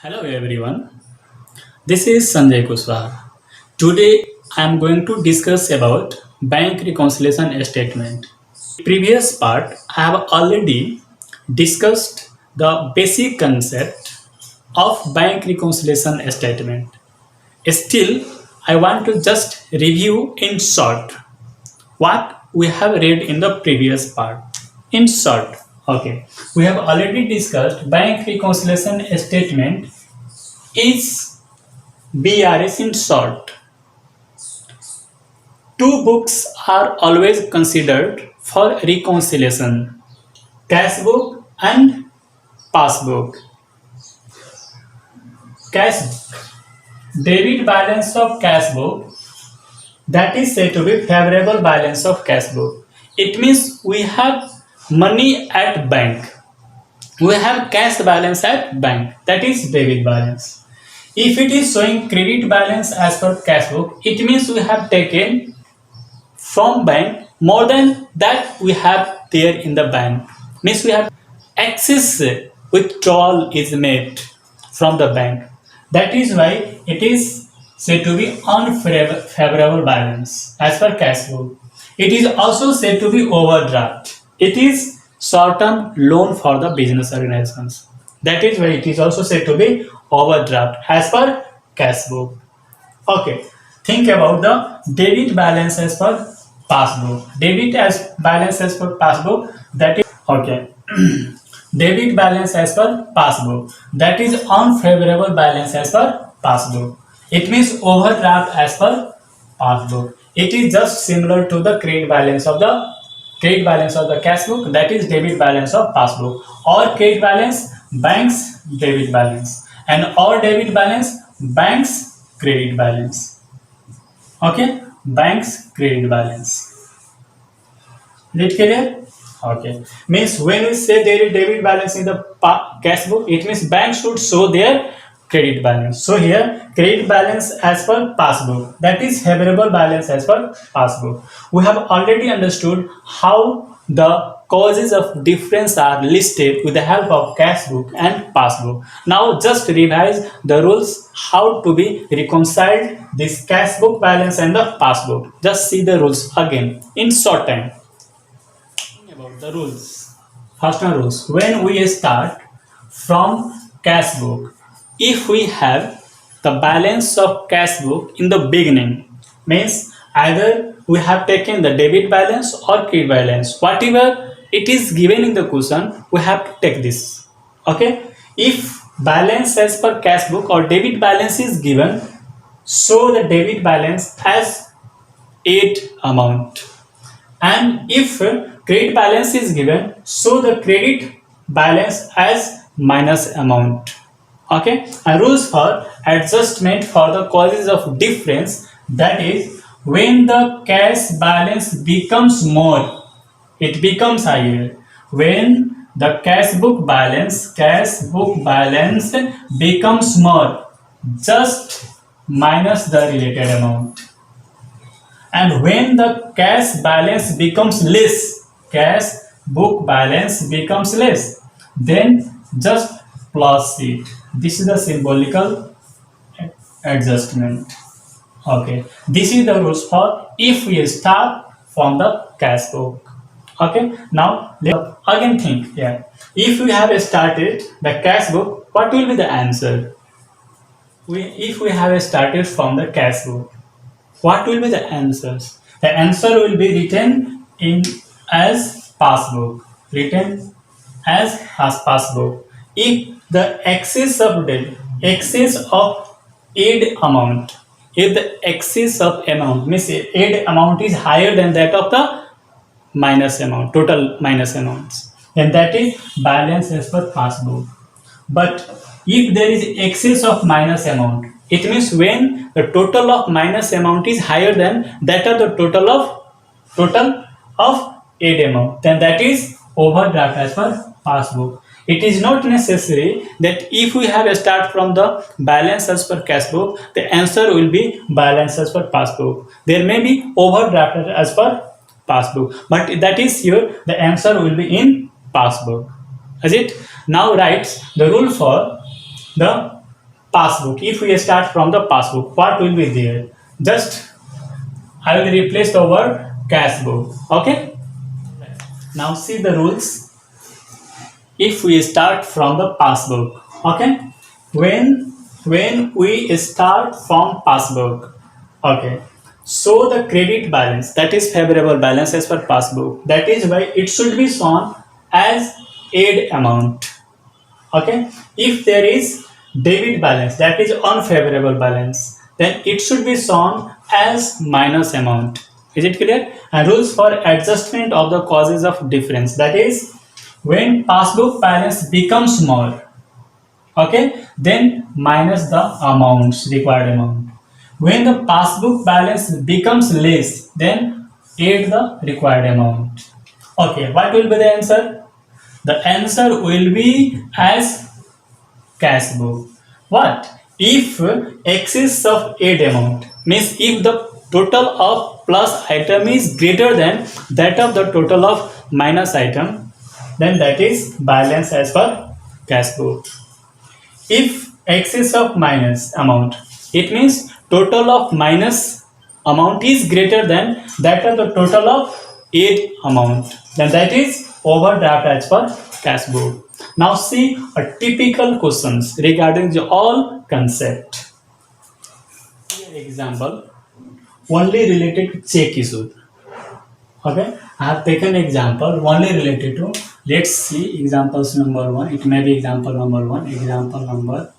Hello everyone, this is Sanjay Kushwaha. Today I am going to discuss about bank reconciliation statement. Previous part I have already discussed the basic concept of bank reconciliation statement. Still, I want to just review in short what we have read in the previous part. In short, okay, we have already discussed bank reconciliation statement is BRS in short. Two books are always considered for reconciliation: cash book and passbook. Cash debit balance of cash book, that is said to be favorable balance of cash book. It means we have money at bank. We have cash balance at bank, that is debit balance. If it is showing credit balance as per cash book, it means we have taken from bank more than that we have there in the bank. Means we have excess withdrawal is made from the bank. That is why it is said to be unfavorable balance as per cash book. It is also said to be overdraft. It is short-term loan for the business organizations. That is why it is also said to be overdraft as per cash book. Okay, think about the debit balance as per passbook. Debit as balance as per passbook, that is okay. Debit balance as per passbook, that is unfavorable balance as per passbook. It means overdraft as per passbook. It is just similar to the credit balance of the cash book, that is debit balance of passbook, or credit balance bank's debit balance, and or debit balance bank's credit balance. Okay, bank's credit balance. Is it clear? Okay, means when we say there is debit balance in the cash book, it means bank should show their credit balance. So here credit balance as per passbook, that is favorable balance as per passbook. We have already understood how the causes of difference are listed with the help of cash book and passbook. Now just revise the rules how to be reconciled this cash book balance and the passbook. Just see the rules again in short time. About the rules. First one rules. When we start from cash book, if we have the balance of cash book in the beginning, means either we have taken the debit balance or credit balance, whatever it is given in the question, we have to take this. Okay, if balance as per cash book or debit balance is given, show the debit balance as 8 amount, and if credit balance is given, show the credit balance as minus amount. Okay, and rules for adjustment for the causes of difference, that is when the cash balance becomes more, it becomes higher. When the cash book balance becomes more, just minus the related amount. And when the cash balance becomes less, cash book balance becomes less, then just plus it. This is the symbolical adjustment. Okay, this is the rules for if we start from the cash book. Okay, now let's again think. Yeah, if we have started the cash book, what will be the answer? If we have started from the cash book, what will be the answers? The answer will be written in as passbook. Written as passbook. If the excess of aid amount, if the excess of amount means aid amount is higher than that of the minus amount, total minus amounts, then that is balance as per passbook. But if there is excess of minus amount, it means when the total of minus amount is higher than that of the total of aid amount, then that is overdraft as per passbook. It is not necessary that if we have a start from the balance as per cash book, the answer will be balance as per passbook. There may be overdraft as per passbook, but that is here the answer will be in passbook. Is it? Now writes the rule for the passbook. If we start from the passbook, what will be there? Just I will replace the word cash book. Okay. Now see the rules. If we start from the passbook, okay, when we start from passbook, okay, so the credit balance, that is favorable balance as per passbook, that is why it should be shown as aid amount. Okay, if there is debit balance, that is unfavorable balance, then it should be shown as minus amount. Is it clear? And rules for adjustment of the causes of difference, that is when passbook balance becomes more, okay, then minus the amounts, required amount. When the passbook balance becomes less, then add the required amount. Okay, what will be the answer? The answer will be as cash book. What? If excess of aid amount, means if the total of plus item is greater than that of the total of minus item, then that is balance as per cash book. If excess of minus amount, it means total of minus amount is greater than that of the total of aid amount, then that is overdraft as per cash book. Now see a typical questions regarding the all concept. Here example only related to check issue. Okay, I have taken example only related to. Let's see examples number one. It may be example number one, example number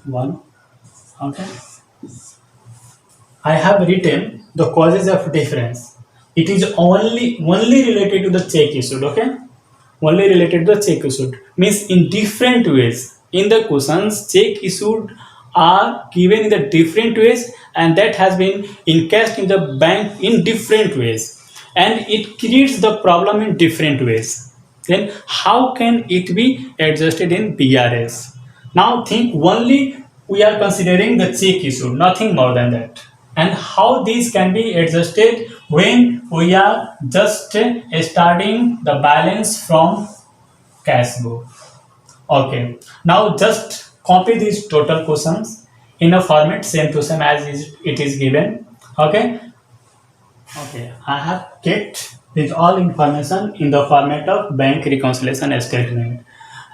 one. Okay, I have written the causes of difference. It is only related to the check issued. Okay, only related to the check issued means in different ways. In the questions, check issued are given in the different ways, and that has been encashed in the bank in different ways, and it creates the problem in different ways. Then how can it be adjusted in BRS? Now think only we are considering the check issue, nothing more than that. And how these can be adjusted when we are just starting the balance from cash book. Okay, now just copy these total questions in a format same to same as it is given. Okay, okay, I have kept this all information in the format of bank reconciliation statement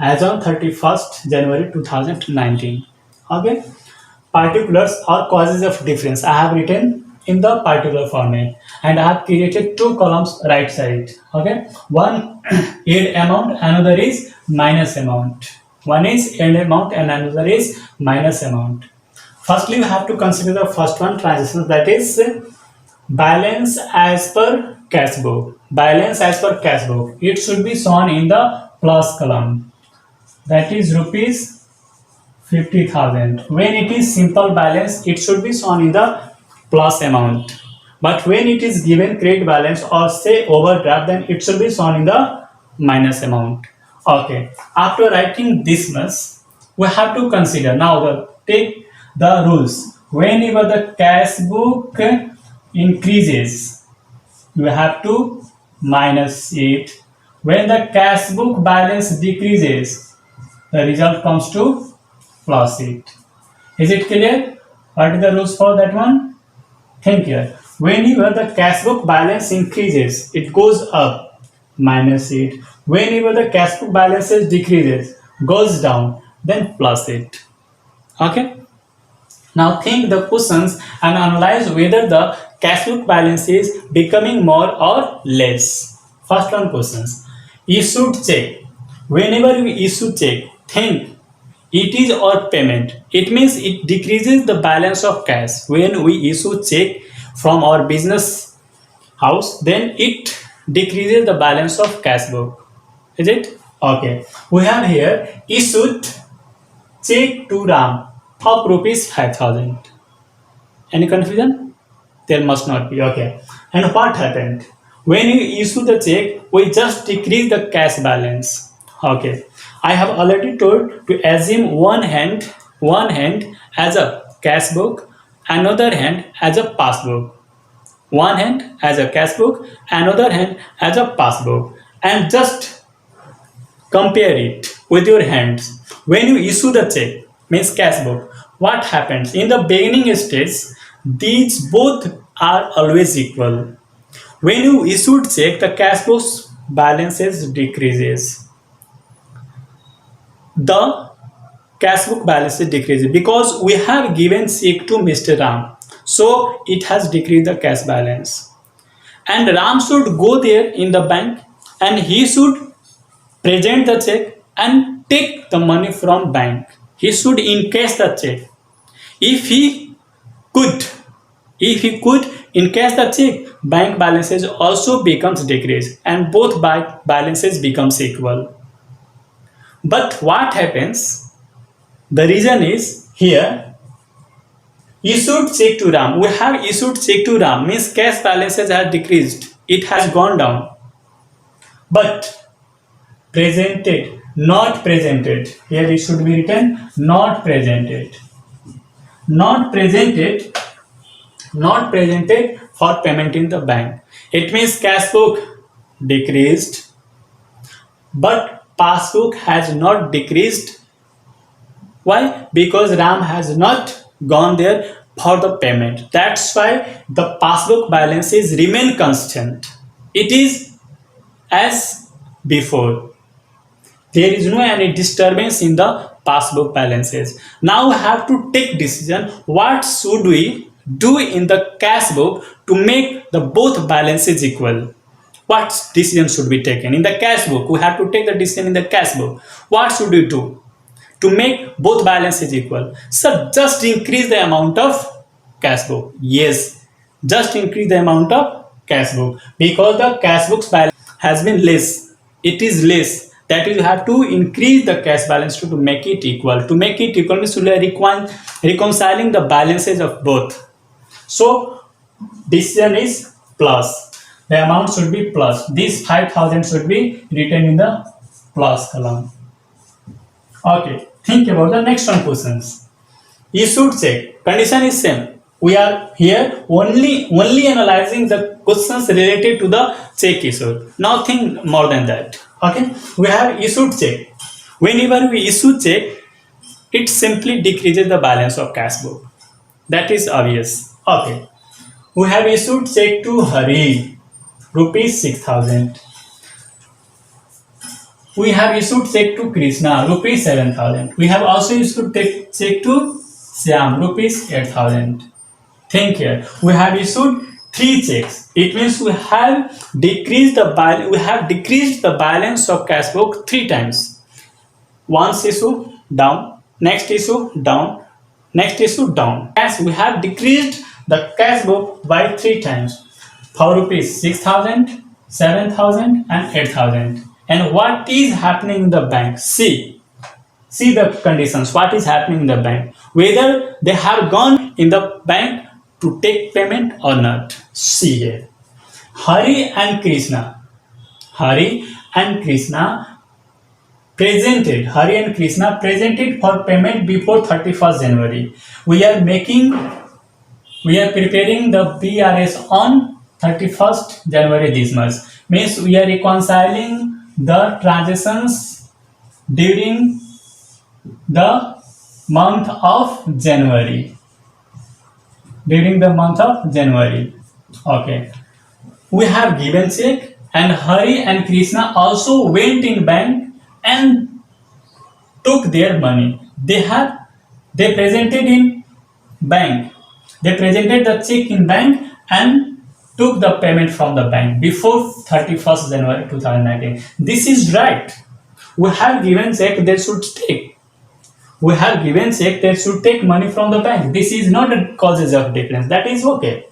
as on 31st January 2019. Okay, particulars or causes of difference I have written in the particular format, and I have created two columns right side. Okay, one aid amount, another is minus amount. One is aid amount and another is minus amount. Firstly, we have to consider the first one transaction, that is balance as per cash book. Balance as per cash book, it should be shown in the plus column, that is rupees 50,000. When it is simple balance, it should be shown in the plus amount. But when it is given credit balance or say overdraft, then it should be shown in the minus amount. Okay. After writing this much, we have to consider now take the rules. Whenever the cash book increases, you have to minus it. When the cash book balance decreases, the result comes to plus it. Is it clear? What is the rules for that one? Think here. Whenever the cash book balance increases, it goes up, minus it. Whenever the cash book balance decreases, goes down, then plus it. Okay? Now think the questions and analyze whether the cash book balance is becoming more or less. First one questions. Issued check. Whenever you issue check, think it is our payment. It means it decreases the balance of cash. When we issue check from our business house, then it decreases the balance of cash book. Is it? Okay. We have here issued check to Ram of rupees 5,000. Any confusion? There must not be. Okay. And what happened? When you issue the check, we just decrease the cash balance. Okay. I have already told to assume one hand as a cash book, another hand as a passbook. One hand as a cash book, another hand as a passbook, and just compare it. with your hands. When you issue the check, means cash book, what happens? In the beginning stage, these both are always equal. When you issue check, the cash book balances decreases. The cash book balance is decreasing because we have given check to Mr. Ram. So it has decreased the cash balance. And Ram should go there in the bank and he should present the check and take the money from bank. He should encash the check. If he could, if he could encash the check, bank balances also becomes decreased and both bank balances becomes equal. But what happens? The reason is here issued check to Ram. We have issued check to Ram means cash balances have decreased. It has gone down. But presented, not presented. Here it should be written not presented. Not presented, not presented for payment in the bank. It means cash book decreased, but passbook has not decreased. Why? Because Ram has not gone there for the payment. That's why the passbook balances remain constant. It is as before. There is no any disturbance in the passbook balances. Now we have to take decision what should we do in the cash book to make the both balances equal. What decision should be taken in the cash book? We have to take the decision in the cash book. What should we do to make both balances equal? So just increase the amount of cash book. Yes, just increase the amount of cash book because the cash book's balance has been less. It is less. That is, you have to increase the cash balance to make it equal. To make it equal means we are reconciling the balances of both. So decision is plus. The amount should be plus. This 5,000 should be written in the plus column. Okay, think about the next one questions. Issued check. Condition is same. We are here only analyzing the questions related to the check issued. Nothing more than that. Okay, we have issued check. Whenever we issue check, it simply decreases the balance of cash book. That is obvious. Okay, we have issued check to Hari, rupees 6,000. We have issued check to Krishna, rupees 7,000. We have also issued check to Syam, rupees 8,000. Think here. We have issued 3 checks. It means we have decreased the balance. We have decreased the balance of cash book 3 times. Once issue down, next issue down, next issue down. As we have decreased the cash book by 3 times for rupees 6,000, 7,000, and 8,000. And what is happening in the bank? See the conditions. What is happening in the bank? Whether they have gone in the bank to take payment or not. See here. Hari and Krishna presented for payment before 31st January. We are preparing the BRS on 31st January this month. Means we are reconciling the transactions during the month of January. Okay. We have given check and Hari and Krishna also went in bank and took their money. They presented in bank. They presented the check in bank and took the payment from the bank before 31st January 2019. This is right. We have given check, they should take. We have given check, they should take money from the bank. This is not a causes of difference. That is okay.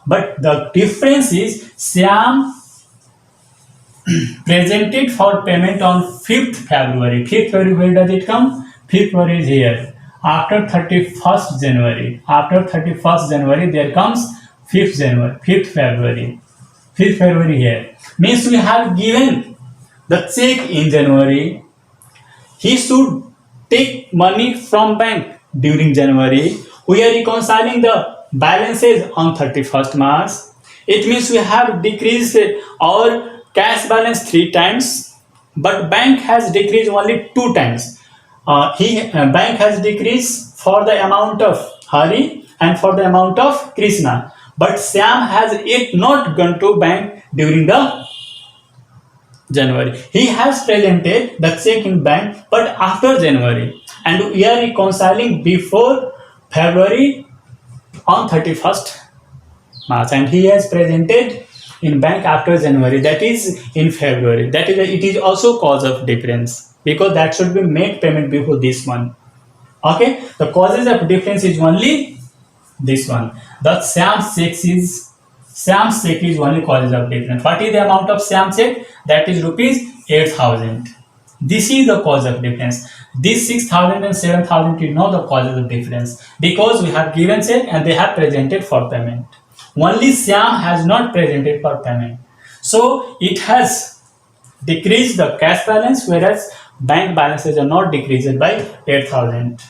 But the difference is Syam presented for payment on 5th February. 5th February, where does it come? 5th February is here. After 31st January, there comes 5th February. 5th February here. Means we have given the check in January. He should take money from bank during January. We are reconciling the balances on 31st March. It means we have decreased our cash balance 3 times but bank has decreased only 2 times. Bank has decreased for the amount of Hari and for the amount of Krishna, but Sam has yet not gone to bank during the January. He has presented the check in bank, but after January, and we are reconciling before February on 31st March, and he has presented in bank after January, that is in February. That is, it is also cause of difference because that should be made payment before this one. Okay, the causes of difference is only this one. The Sam's check is only causes of difference. What is the amount of Sam check? That is rupees 8,000. This is the cause of difference. This 6,000 and 7,000 is not the causes of difference because we have given check and they have presented for payment. Only Sam has not presented for payment. So it has decreased the cash balance, whereas bank balances are not decreased by 8,000,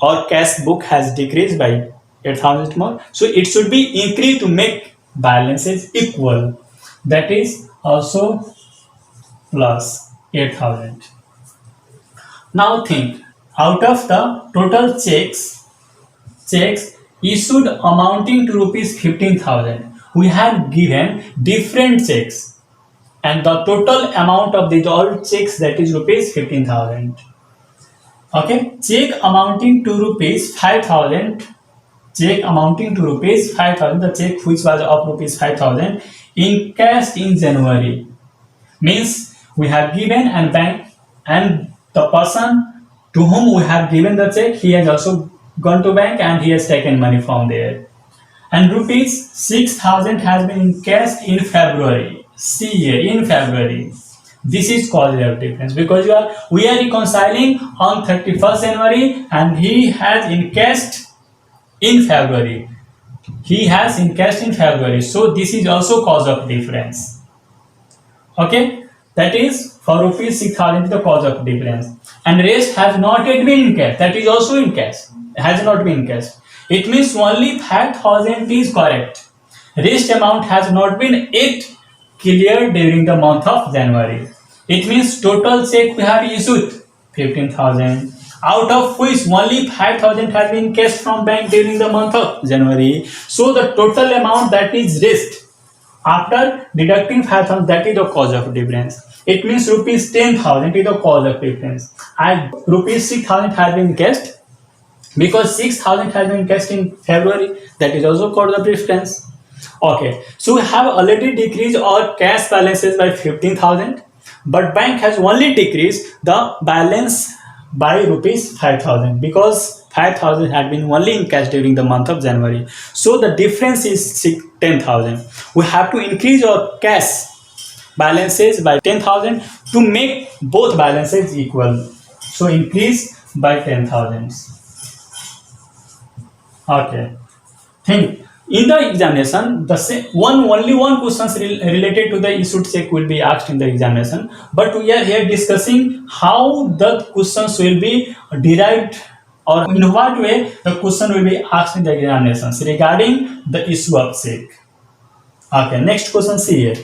or cash book has decreased by 8,000 more. So it should be increased to make balances equal. That is also plus 8,000. Now think, out of the total checks issued amounting to rupees 15,000, we have given different checks, and the total amount of these all checks, that is rupees 15,000. Okay, check amounting to rupees 5,000. Check amounting to rupees 5,000. The check which was of rupees 5,000 encashed in January, means we have given and bank, and the person to whom we have given the check, he has also gone to bank and he has taken money from there. And rupees 6,000 has been encashed in February. See here, in February. This is cause of difference because we are reconciling on 31st January and he has encashed in February. He has encashed in February. So this is also cause of difference. Okay, that is for rupees 6,000 the cause of difference. And rest has not yet been encashed. That is also encashed. Has not been encashed. It means only 5,000 is correct. Rest amount has not been yet cleared during the month of January. It means total check we have issued 15,000, out of which only 5,000 has been cashed from bank during the month of January. So the total amount that is rest after deducting 5,000, that is the cause of difference. It means rupees 10,000 is the cause of difference. And rupees 6,000 has been cashed because 6,000 has been cashed in February. That is also cause of difference. Okay, so we have already decreased our cash balances by 15,000, but bank has only decreased the balance by rupees 5,000 because 5,000 had been only in cash during the month of January. So the difference is 10,000. We have to increase our cash balances by 10,000 to make both balances equal. So increase by 10,000. Okay, think. In the examination, only one questions related to the issued check will be asked in the examination. But we are here discussing how the questions will be derived, or in what way the question will be asked in the examinations regarding the issue of check. Okay, next question, see here.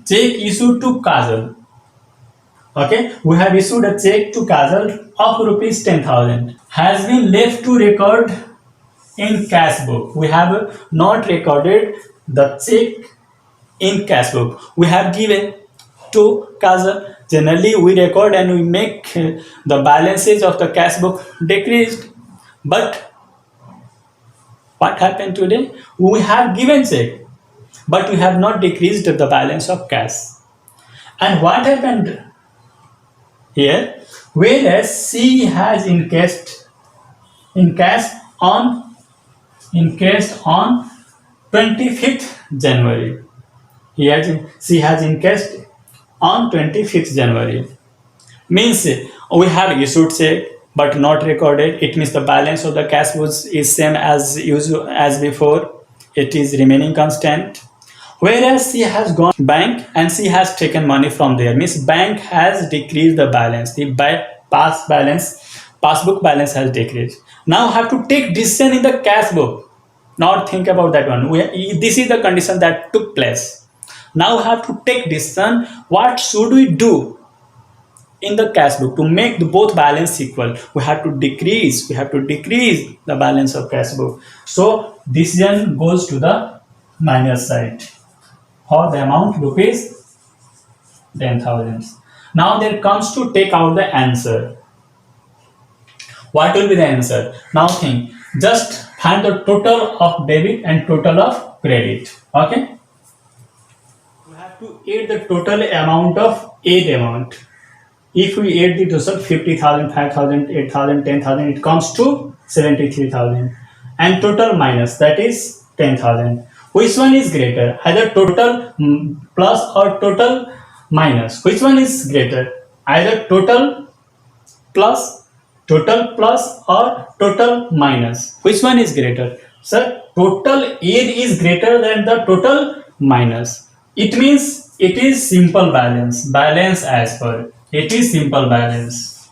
Check issued to Kajal. Okay, we have issued a check to Kajal of rupees 10,000. Has been left to record in cash book. We have not recorded the check in cash book. We have given to Kajal. Generally, we record and we make the balances of the cash book decreased. But what happened today? We have given check, but we have not decreased the balance of cash. And what happened here? Whereas she has encashed on 25th January. She has encashed on 25th January. Means we have issued check but not recorded. It means the balance of the cash was is same as usual as before. It is remaining constant. Whereas she has gone bank and she has taken money from there. Means bank has decreased the balance. The passbook balance has decreased. Now have to take decision in the cash book. Not think about that one. This is the condition that took place. Now we have to take decision what should we do in the cash book to make the both balance equal. We have to decrease the balance of cash book. So decision goes to the minus side for the amount rupees 10,000. Now there comes to take out the answer. What will be the answer? Now think, just find the total of debit and total of credit. Okay, we have to add the total amount of aid amount. If we add the total 50,000, 5,000, 8,000, 10,000, it comes to 73,000. And total minus, that is 10,000. Which one is greater? Either total plus or total minus. Which one is greater? Either plus, total plus or total minus. Which one is greater? Sir, total aid is greater than the total minus. It means it is simple balance. Balance as per. It is simple balance.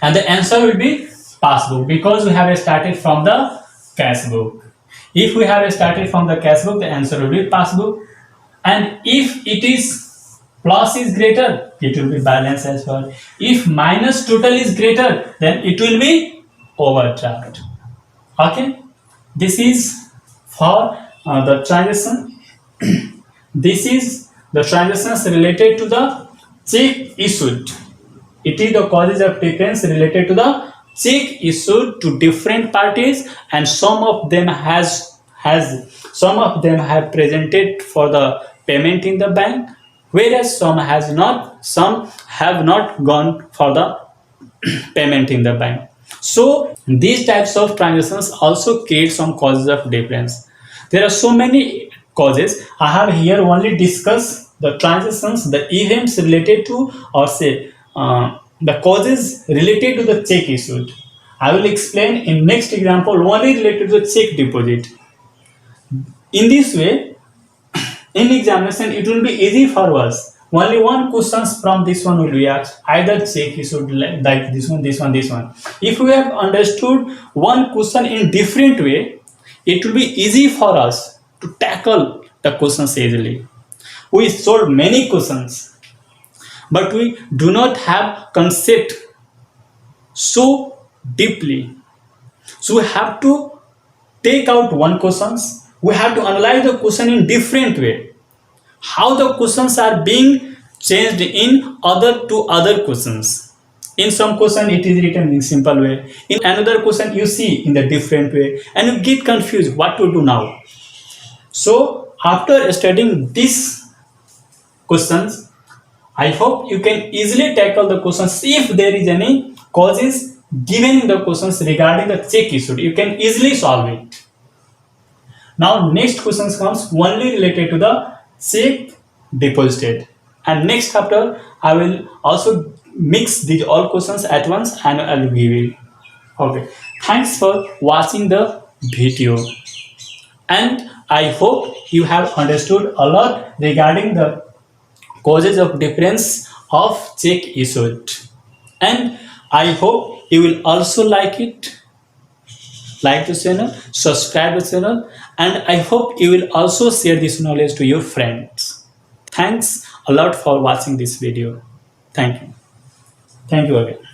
And the answer will be passbook because we have started from the cash book. If we have started from the cash book, the answer will be passbook. And if it is plus is greater, it will be balance as well. If minus total is greater, then it will be overdraft. Okay, this is for the transaction. This is the transactions related to the check issued. It is the causes of difference related to the check issued to different parties, and some of them have presented for the payment in the bank, whereas some have not gone for the payment in the bank. So these types of transactions also create some causes of difference. There are so many causes. I have here only discussed the transactions, the events related to, or say the causes related to the check issued. I will explain in next example only related to the check deposit. In this way, in examination it will be easy for us. Only one questions from this one will be asked. Either check issued like this one. If we have understood one question in different way, it will be easy for us to tackle the questions easily. We solved many questions, but we do not have concept so deeply. So we have to take out one questions. We have to analyze the question in different way. How the questions are being changed in other questions. In some question it is written in simple way. In another question you see in the different way, and you get confused what to do now. So after studying these questions, I hope you can easily tackle the questions. If there is any causes given in the questions regarding the check issued, you can easily solve it. Now next questions comes only related to the check deposited, and next chapter I will also mix these all questions at once and I will give it. Okay, thanks for watching the video, and I hope you have understood a lot regarding the causes of difference of check issued, and I hope you will also like it. Like the channel, subscribe the channel, and I hope you will also share this knowledge to your friends. Thanks a lot for watching this video. Thank you again.